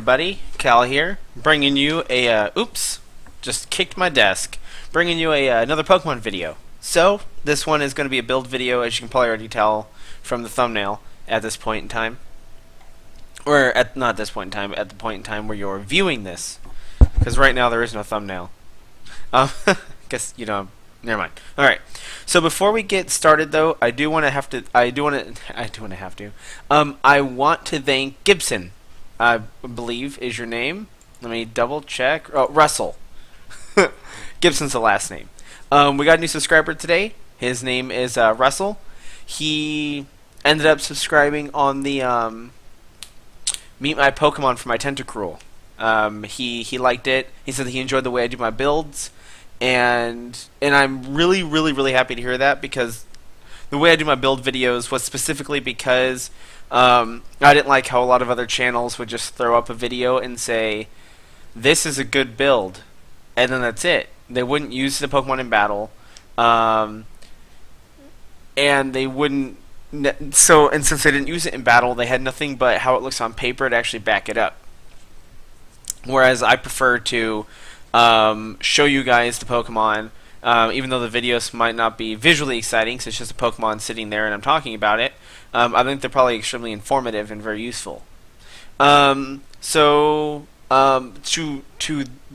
everybody, Cal here, bringing you a, oops, just kicked my desk, bringing you another Pokemon video. So, this one is going to be a build video, as you can probably already tell from the thumbnail at this point in time. Or, not at this point in time, at the point in time where you're viewing this. Because right now there is no thumbnail. Guess, never mind. Alright, so before we get started though, I want to thank Gibson, I believe is your name. Let me double check. Oh, Russell. Gibson's the last name. We got a new subscriber today. His name is Russell. He ended up subscribing on the Meet My Pokemon for my Tentacruel. He liked it. He said that he enjoyed the way I do my builds, and I'm really happy to hear that, because the way I do my build videos was specifically because I didn't like how a lot of other channels would just throw up a video and say, this is a good build, and then that's it. They wouldn't use the Pokemon in battle, and they wouldn't. And since they didn't use it in battle, they had nothing but how it looks on paper to actually back it up. Whereas I prefer to show you guys the Pokemon, even though the videos might not be visually exciting, so it's just a Pokemon sitting there and I'm talking about it. I think they're probably extremely informative and very useful. To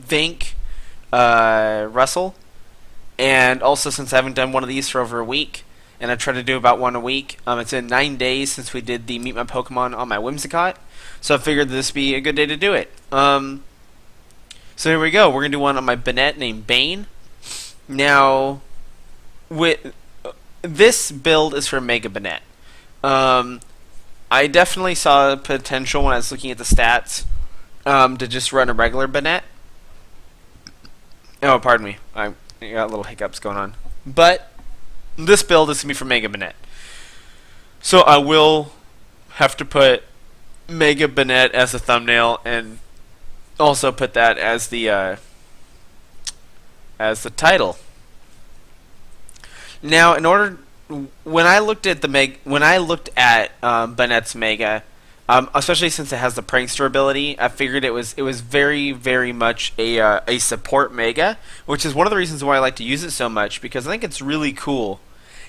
thank Russell, and also since I haven't done one of these for over a week, and I try to do about one a week, it's been 9 days since we did the Meet My Pokemon on my Whimsicott, so I figured this would be a good day to do it. So here we go. We're going to do one on my Banette named Bane. Now, this build is for Mega Banette. I definitely saw potential when I was looking at the stats to just run a regular Banette. Oh, pardon me. I got little hiccups going on. But this build is going to be for Mega Banette. So I will have to put Mega Banette as a thumbnail, and also put that as the title. Now, when I looked at Banette's Mega, especially since it has the Prankster ability, I figured it was very much a support Mega, which is one of the reasons why I like to use it so much, because I think it's really cool.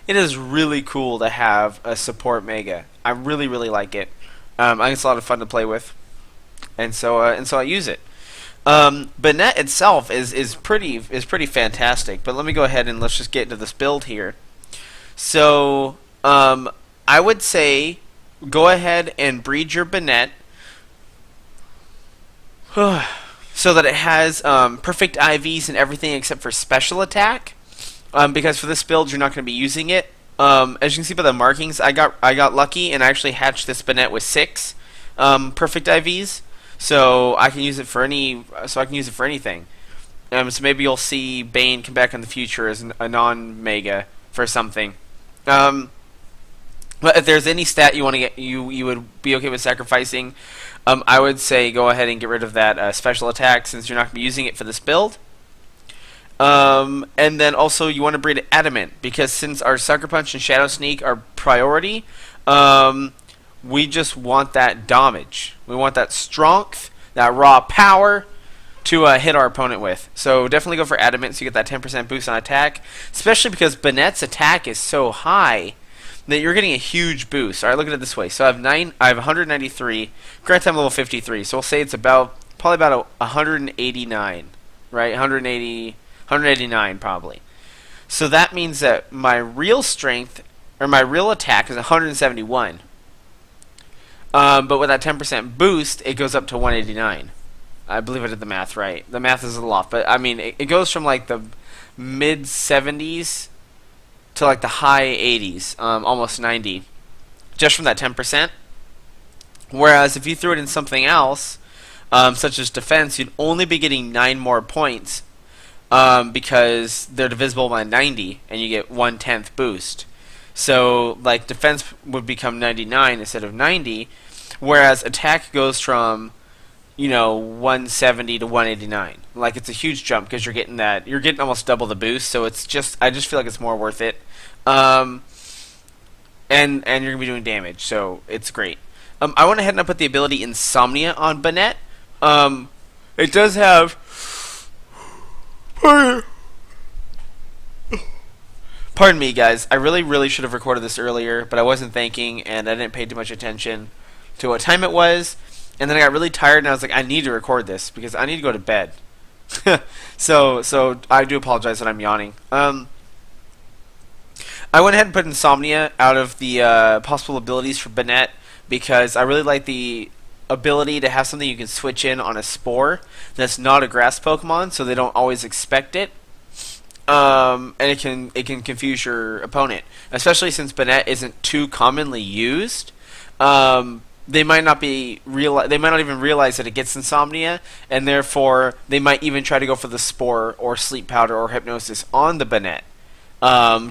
It is really cool to have a support Mega. I really like it. I think it's a lot of fun to play with, and so I use it. Banette itself is pretty fantastic. But let me go ahead and let's just get into this build here. So I would say go ahead and breed your Banette so that it has perfect IVs and everything except for special attack. Because for this build you're not going to be using it. As you can see by the markings, I got lucky and I actually hatched this Banette with 6 perfect IVs, so I can use it for anything. So maybe you'll see Bane come back in the future as a non-Mega for something. But if there's any stat you want to get, you would be okay with sacrificing, I would say go ahead and get rid of that special attack, since you're not going to be using it for this build. And then also you want to breed Adamant, because since our Sucker Punch and Shadow Sneak are priority, we just want that damage. We want that strength, that raw power to hit our opponent with. So definitely go for Adamant so you get that 10% boost on attack, especially because Banette's attack is so high that you're getting a huge boost. Alright, look at it this way. So I have 193, current time level 53, so we'll say it's probably about 189, right? 189 probably. So that means that my real strength, or my real attack, is 171. But with that 10% boost, it goes up to 189. I believe I did the math right. The math is a little off, but I mean, it goes from like the mid 70s to like the high 80s, almost 90, just from that 10%. Whereas if you threw it in something else, such as defense, you'd only be getting 9 more points, because they're divisible by 90, and you get 1/10 boost. So, like, defense would become 99 instead of 90, whereas attack goes from, 170 to 189. Like, it's a huge jump because you're getting almost double the boost. So I just feel like it's more worth it. And you're gonna be doing damage, so it's great. I went ahead and I put the ability Insomnia on Banette. It does have. Pardon me, guys. I really should have recorded this earlier, but I wasn't thinking, and I didn't pay too much attention to what time it was. And then I got really tired, and I was like, I need to record this because I need to go to bed. so I do apologize that I'm yawning. I went ahead and put Insomnia out of the possible abilities for Banette because I really like the ability to have something you can switch in on a Spore that's not a grass Pokemon, so they don't always expect it. And it can confuse your opponent, especially since Banette isn't too commonly used. They might not even realize that it gets Insomnia, and therefore they might even try to go for the Spore or Sleep Powder or Hypnosis on the Banette,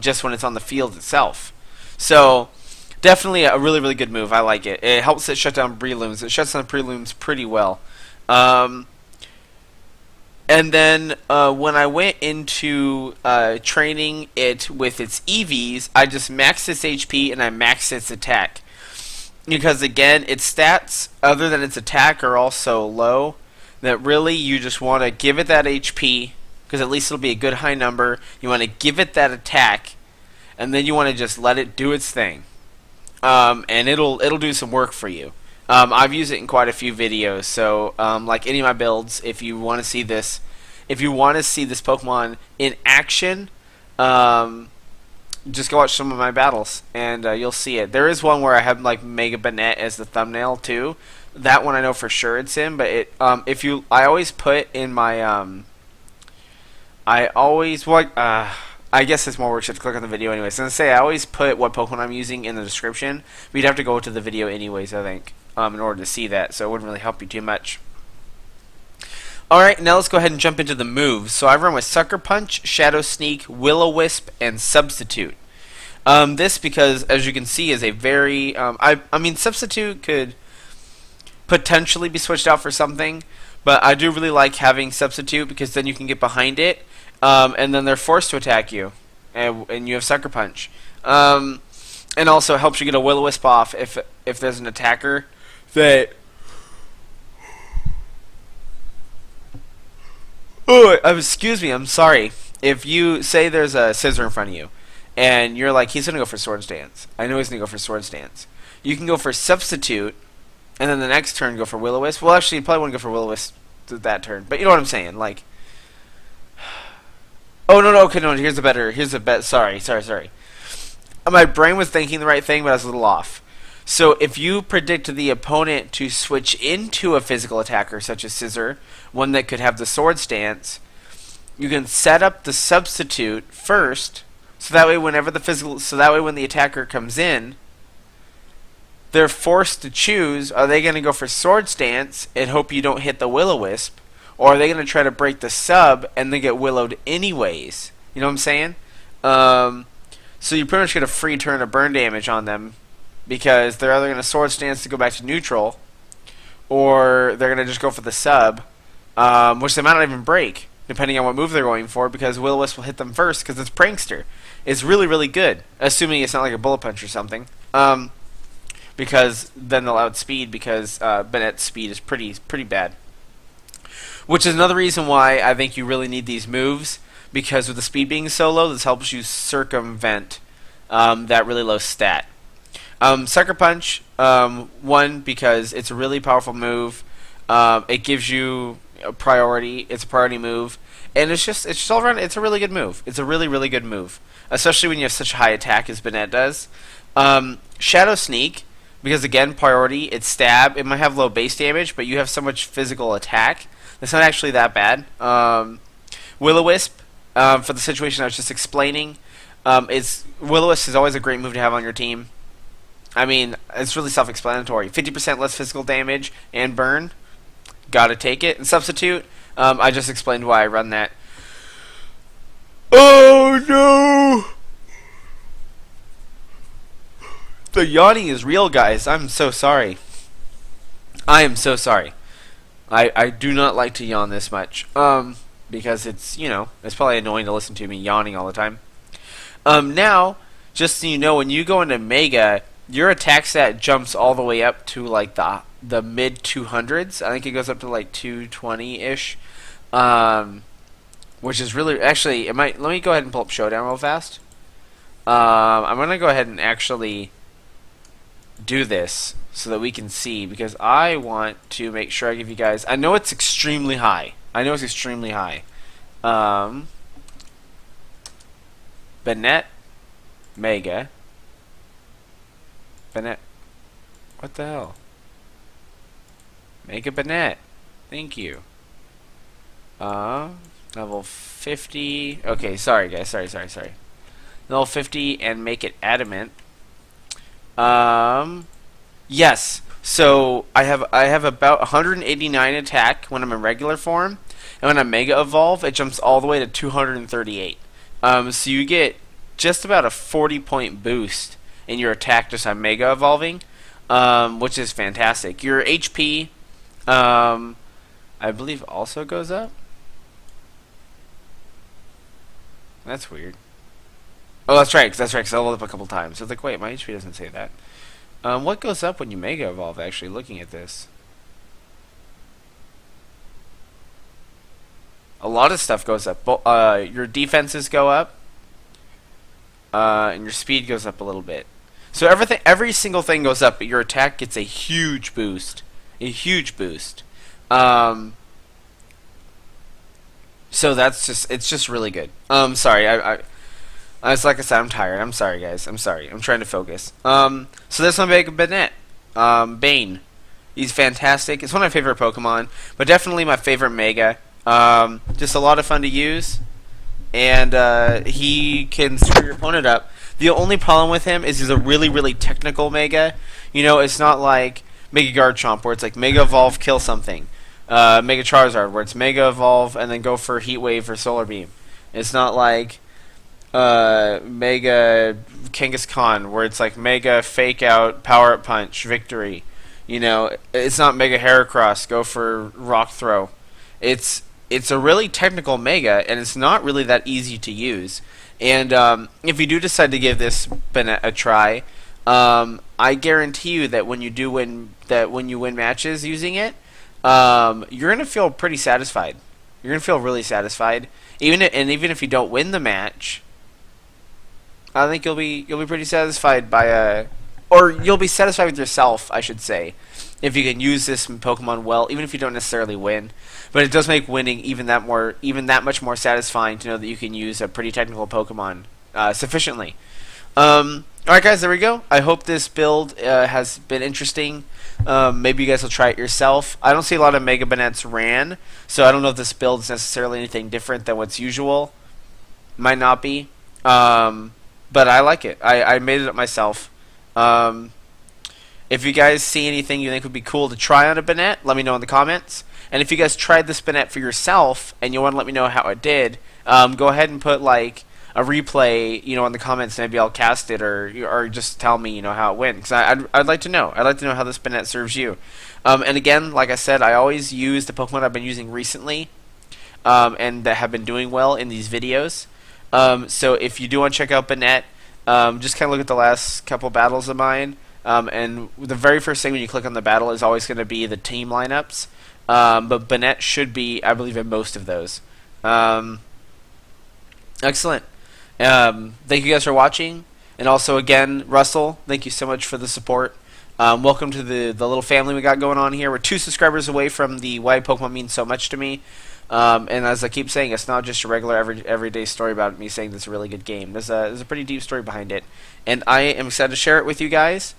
just when it's on the field itself. So definitely a really good move. I like it. It helps it shut down Breelooms. It shuts down Breelooms pretty well. And then when I went into training it with its EVs, I just maxed its HP and I maxed its attack. Because again, its stats, other than its attack, are also low. That really, you just want to give it that HP, because at least it'll be a good high number. You want to give it that attack, and then you want to just let it do its thing. And it'll do some work for you. I've used it in quite a few videos, so like any of my builds, if you want to see this Pokemon in action, just go watch some of my battles, and you'll see it. There is one where I have like Mega Banette as the thumbnail too. That one I know for sure it's in, but it I always put in my I guess it's more work. You have to click on the video anyways. And I always put what Pokemon I'm using in the description. But you'd have to go to the video anyways, I think, in order to see that. So it wouldn't really help you too much. Alright, now let's go ahead and jump into the moves. So I run with Sucker Punch, Shadow Sneak, Will-O-Wisp, and Substitute. This, because as you can see, is a very I mean, Substitute could potentially be switched out for something, but I do really like having Substitute because then you can get behind it, and then they're forced to attack you, and you have Sucker Punch. And also it helps you get a Will-O-Wisp off if there's an attacker that. Oh, excuse me, I'm sorry. If you say there's a Scissor in front of you, and you're like, he's going to go for Swords Dance. I know he's going to go for Swords Dance. You can go for Substitute, and then the next turn go for Will-O-Wisp. Well, actually, you probably wouldn't go for Will-O-Wisp that turn, but you know what I'm saying, like. Oh, no, okay, no, here's a better, sorry. My brain was thinking the right thing, but I was a little off. So if you predict the opponent to switch into a physical attacker, such as Scissor, one that could have the Swords Dance, you can set up the Substitute first, so that way when the attacker comes in, they're forced to choose, are they going to go for Swords Dance and hope you don't hit the Will-O-Wisp, or are they going to try to break the sub and then get Willowed anyways? You know what I'm saying? So you pretty much get a free turn of burn damage on them, because they're either going to Swords Dance to go back to neutral, or they're going to just go for the sub, which they might not even break, depending on what move they're going for, because Will-O-Wisp will hit them first, because it's Prankster. It's really good, assuming it's not like a Bullet Punch or something, because then they'll outspeed, because Banette's speed is pretty bad. Which is another reason why I think you really need these moves, because with the speed being so low, this helps you circumvent that really low stat. Sucker Punch, one, because it's a really powerful move. It gives you a priority. It's a priority move, and it's just all around. It's a really good move. It's a really good move, especially when you have such a high attack as Banette does. Shadow Sneak, because again, priority. It's stab. It might have low base damage, but you have so much physical attack. It's not actually that bad. Will-O-Wisp, for the situation I was just explaining, Will-O-Wisp is always a great move to have on your team. I mean, it's really self-explanatory. 50% less physical damage and burn. Gotta take it. And Substitute, I just explained why I run that. Oh, no! The yawning is real, guys. I'm so sorry. I am so sorry. I do not like to yawn this much. Because it's, it's probably annoying to listen to me yawning all the time. Now, just so you know, when you go into Mega, your attack stat jumps all the way up to like the the mid 200s. I think it goes up to like 220-ish. Which is really actually it might let me go ahead and pull up Showdown real fast. I'm gonna go ahead and actually do this so that we can see, because I want to make sure I give you guys. I know it's extremely high. I know it's extremely high. Banette, Mega, Banette. What the hell? Mega Banette. Thank you. Level 50. Okay, sorry guys. Sorry. Level 50 and make it adamant. Yes. So I have about 189 attack when I'm in regular form, and when I Mega Evolve, it jumps all the way to 238. So you get just about a 40-point boost in your attack just on Mega Evolving, which is fantastic. Your HP, I believe, also goes up. That's weird. Oh, that's right, because I leveled up a couple times. So it's like, wait, my HP doesn't say that. What goes up when you Mega Evolve, actually, looking at this? A lot of stuff goes up. Your defenses go up, and your speed goes up a little bit. So every single thing goes up, but your attack gets a huge boost. A huge boost. So it's just really good. Sorry, it's like I said, I'm tired. I'm sorry, guys. I'm sorry. I'm trying to focus. So this one, Banette, Bane. He's fantastic. It's one of my favorite Pokemon, but definitely my favorite Mega. Just a lot of fun to use, and he can screw your opponent up. The only problem with him is he's a really, really technical Mega. You know, it's not like Mega Garchomp where it's like Mega Evolve, kill something. Mega Charizard where it's Mega Evolve and then go for Heat Wave or Solar Beam. It's not like Mega Kangaskhan where it's like Mega Fake Out, Power Up Punch, Victory. You know, it's not Mega Heracross, go for Rock Throw. It's a really technical Mega, and it's not really that easy to use. And if you do decide to give this Banette a try, I guarantee you that when you win matches using it, you're gonna feel pretty satisfied. You're gonna feel really satisfied, even if you don't win the match. I think you'll be pretty satisfied or you'll be satisfied with yourself, I should say, if you can use this Pokemon well, even if you don't necessarily win. But it does make winning even that much more satisfying to know that you can use a pretty technical Pokemon sufficiently. Alright guys, there we go. I hope this build has been interesting. Maybe you guys will try it yourself. I don't see a lot of Mega Banettes ran, so I don't know if this build is necessarily anything different than what's usual. Might not be. But I like it. I made it up myself. If you guys see anything you think would be cool to try on a Banette, let me know in the comments. And if you guys tried this Banette for yourself and you want to let me know how it did, go ahead and put like a replay, you know, in the comments. Maybe I'll cast it, or just tell me, you know, how it went. Because I'd like to know. I'd like to know how this Banette serves you. And again, like I said, I always use the Pokemon I've been using recently, and that have been doing well in these videos. So if you do want to check out Banette, just kind of look at the last couple battles of mine. And the very first thing when you click on the battle is always going to be the team lineups. But Banette should be, I believe, in most of those. Excellent. Thank you guys for watching. And also, again, Russell, thank you so much for the support. Welcome to the little family we got going on here. We're 2 subscribers away from the why Pokemon means so much to me. And as I keep saying, it's not just a regular everyday story about me saying this is a really good game. There's a pretty deep story behind it. And I am excited to share it with you guys.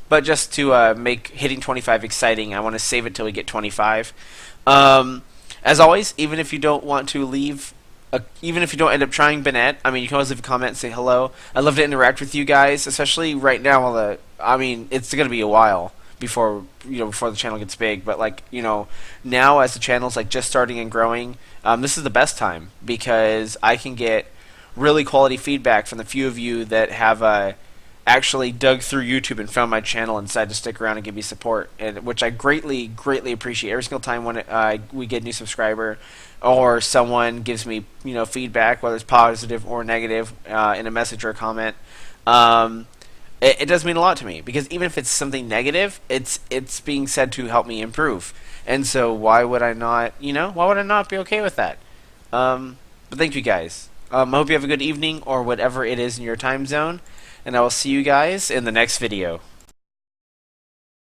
But just to make hitting 25 exciting, I want to save it till we get 25. As always, even if you don't want to leave, even if you don't end up trying Banette, I mean, you can always leave a comment and say hello. I'd love to interact with you guys, especially right now. I mean, it's going to be a while before the channel gets big. But like, you know, now as the channel's like just starting and growing, this is the best time because I can get really quality feedback from the few of you that have actually dug through YouTube and found my channel and decided to stick around and give me support, and which I greatly appreciate. Every single time when we get a new subscriber or someone gives me feedback, whether it's positive or negative, in a message or a comment, It does mean a lot to me because even if it's something negative, it's being said to help me improve. And so why would I not? Why would I not be okay with that? But thank you guys. I hope you have a good evening or whatever it is in your time zone, and I will see you guys in the next video.